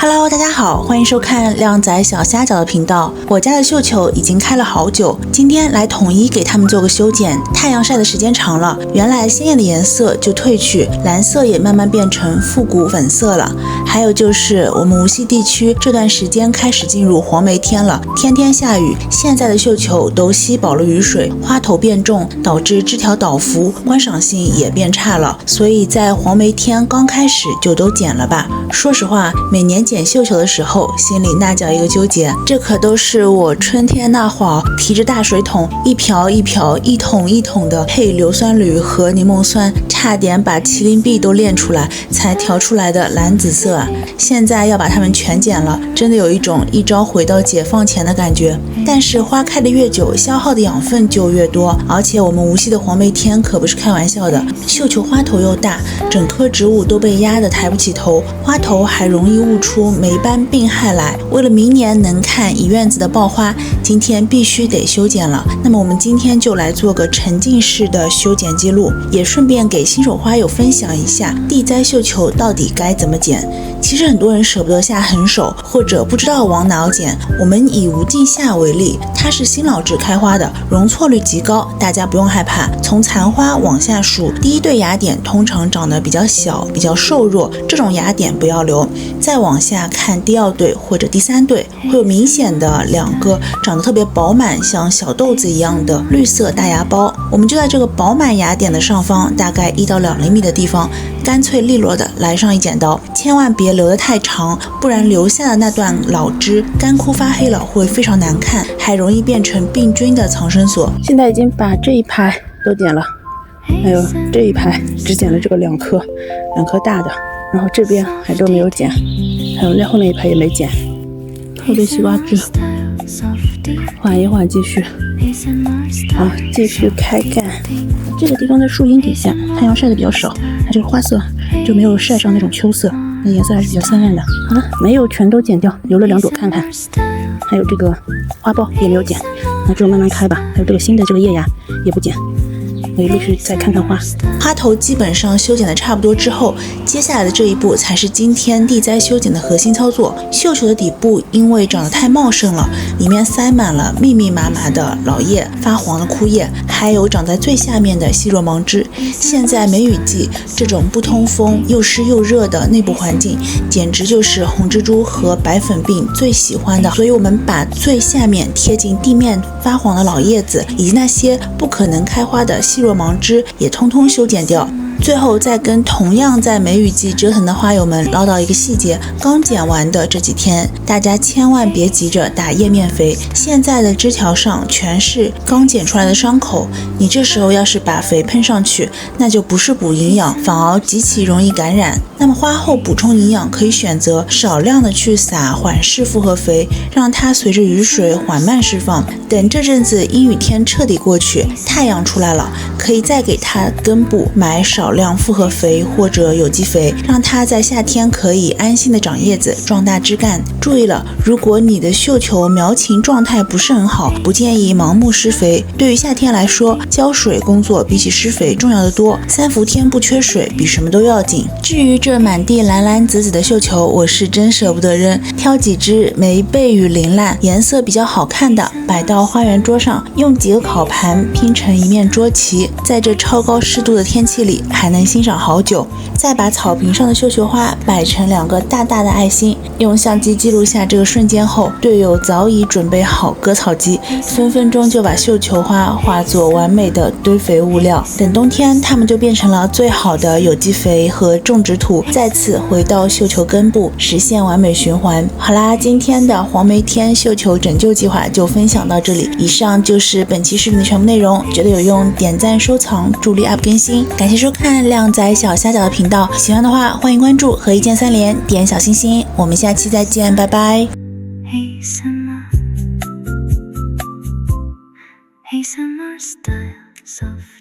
Hello， 大家好，欢迎收看靓仔小虾饺的频道。我家的绣球已经开了好久，今天来统一给它们做个修剪。太阳晒的时间长了，原来鲜艳的颜色就褪去，蓝色也慢慢变成复古粉色了。还有就是我们无锡地区这段时间开始进入黄梅天了，天天下雨，现在的绣球都吸饱了雨水，花头变重，导致枝条倒伏，观赏性也变差了。所以在黄梅天刚开始就都剪了吧。说实话，每年剪绣球的时候，心里那叫一个纠结。这可都是我春天那会儿提着大水桶，一瓢一瓢、一桶一桶的配硫酸铝和柠檬酸，差点把麒麟臂都练出来才调出来的蓝紫色啊！现在要把它们全剪了，真的有一种一朝回到解放前的感觉。但是花开的越久，消耗的养分就越多，而且我们无锡的黄梅天可不是开玩笑的。绣球花头又大，整棵植物都被压得抬不起头，花头还容易悟出霉斑病害来。为了明年能看一院子的爆花，今天必须得修剪了。那么我们今天就来做个沉浸式的修剪记录，也顺便给新手花友分享一下地栽绣球到底该怎么剪。其实很多人舍不得下狠手，或者不知道往哪剪。我们以无尽夏为例，它是新老枝开花的，容错率极高，大家不用害怕。从残花往下数，第一对芽点通常长得比较小，比较瘦弱，这种芽点不要留。再往下看第二对或者第三对，会有明显的两个长得特别饱满，像小豆子一样的绿色大芽苞。我们就在这个饱满芽点的上方，大概1到2厘米的地方，干脆利落的来上一剪刀，千万别留得太长，不然留下的那段老枝干枯发黑了，会非常难看，还容易变成病菌的藏身所。现在已经把这一排都剪了，还有这一排只剪了这个两颗大的，然后这边还都没有剪，还有那后面一排也没剪。后背西瓜枝缓一缓，继续，好，继续开干。这个地方在树荫底下，太阳晒得比较少，它这个花色就没有晒上那种秋色，那颜色还是比较鲜艳的。好了，没有全都剪掉，留了2朵看看。还有这个花苞也没有剪，那就慢慢开吧。还有这个新的这个叶芽也不剪，我一陆续再看看花。花头基本上修剪的差不多之后，接下来的这一步才是今天地栽修剪的核心操作。绣球的底部因为长得太茂盛了，里面塞满了密密麻麻的老叶、发黄的枯叶，还有长在最下面的细弱芒枝。现在梅雨季，这种不通风又湿又热的内部环境，简直就是红蜘蛛和白粉病最喜欢的。所以我们把最下面贴近地面发黄的老叶子，以及那些不可能开花的细弱芒枝也通通修剪掉。最后再跟同样在梅雨季折腾的花友们唠叨一个细节，刚剪完的这几天，大家千万别急着打叶面肥，现在的枝条上全是刚剪出来的伤口，你这时候要是把肥喷上去，那就不是补营养，反而极其容易感染。那么花后补充营养，可以选择少量的去撒缓释复合肥，让它随着雨水缓慢释放。等这阵子阴雨天彻底过去，太阳出来了，可以再给它根部买少量复合肥或者有机肥，让它在夏天可以安心的长叶子、壮大枝干。注意了，如果你的绣球苗情状态不是很好，不建议盲目施肥。对于夏天来说，浇水工作比起施肥重要的多，3伏天不缺水比什么都要紧。至于这满地蓝蓝紫紫的绣球，我是真舍不得扔，挑几只没被雨淋烂、颜色比较好看的，摆到花园桌上，用几个烤盘拼成一面桌旗，在这超高湿度的天气里还能欣赏好久。再把草坪上的绣球花摆成2个大大的爱心，用相机记录下这个瞬间后，队友早已准备好割草机，分分钟就把绣球花化作完美的堆肥物料。等冬天，它们就变成了最好的有机肥和种植土，再次回到绣球根部，实现完美循环。好啦，今天的黄梅天绣球拯救计划就分享到这里，以上就是本期视频的全部内容。觉得有用，点赞收藏，助力 UP 更新。感谢收看靓仔小虾饺的频道，喜欢的话欢迎关注和一键3连，点小心心。我们下期再见，拜拜。ASMR styles of